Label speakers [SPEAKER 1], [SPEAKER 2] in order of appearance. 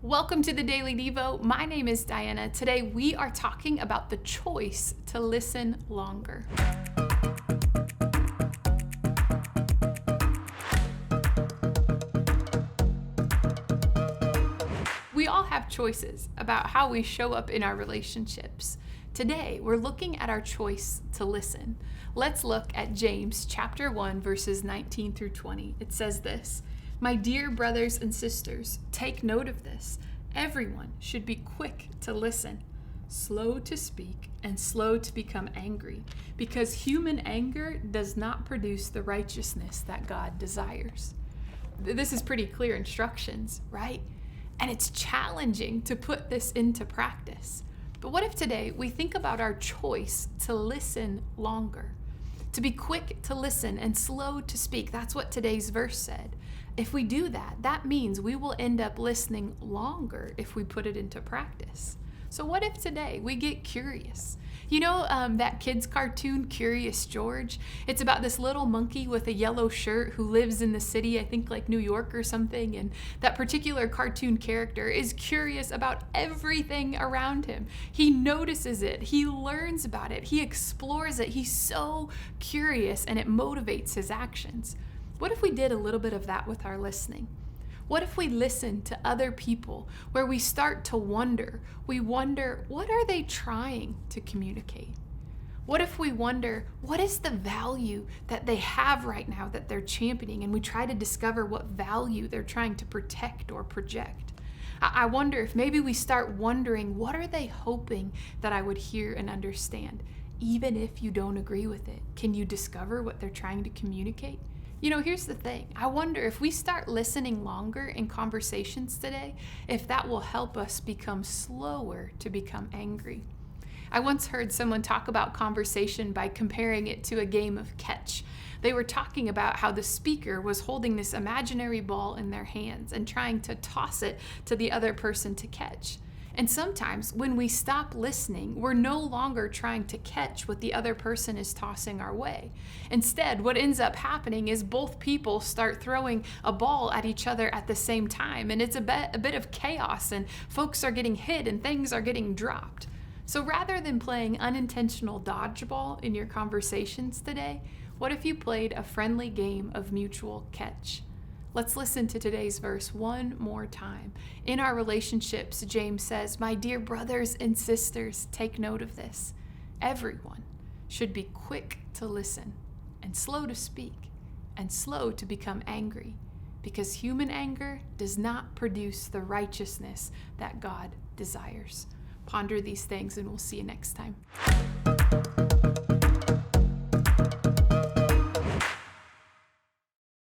[SPEAKER 1] Welcome to the Daily Devo. My name is Diana. Today we are talking about the choice to listen longer. We all have choices about how we show up in our relationships. Today, we're looking at our choice to listen. Let's look at James chapter 1, verses 19 through 20. It says this, "My dear brothers and sisters, take note of this. Everyone should be quick to listen, slow to speak, and slow to become angry, because human anger does not produce the righteousness that God desires." This is pretty clear instructions, right? And it's challenging to put this into practice. But what if today we think about our choice to listen longer? To be quick to listen and slow to speak. That's what today's verse said. If we do that, that means we will end up listening longer if we put it into practice. So what if today we get curious? You know that kid's cartoon, Curious George? It's about this little monkey with a yellow shirt who lives in the city, I think like New York or something, and that particular cartoon character is curious about everything around him. He notices it, he learns about it, he explores it. He's so curious and it motivates his actions. What if we did a little bit of that with our listening? What if we listen to other people where we start to wonder? We wonder, what are they trying to communicate? What if we wonder, what is the value that they have right now that they're championing? And we try to discover what value they're trying to protect or project. I wonder if maybe we start wondering, what are they hoping that I would hear and understand? Even if you don't agree with it, can you discover what they're trying to communicate? You know, here's the thing. I wonder if we start listening longer in conversations today, if that will help us become slower to become angry. I once heard someone talk about conversation by comparing it to a game of catch. They were talking about how the speaker was holding this imaginary ball in their hands and trying to toss it to the other person to catch. And sometimes when we stop listening, we're no longer trying to catch what the other person is tossing our way. Instead, what ends up happening is both people start throwing a ball at each other at the same time. And it's a bit of chaos, and folks are getting hit and things are getting dropped. So rather than playing unintentional dodgeball in your conversations today, what if you played a friendly game of mutual catch? Let's listen to today's verse one more time. In our relationships, James says, "My dear brothers and sisters, take note of this. Everyone should be quick to listen and slow to speak and slow to become angry, because human anger does not produce the righteousness that God desires." Ponder these things and we'll see you next time.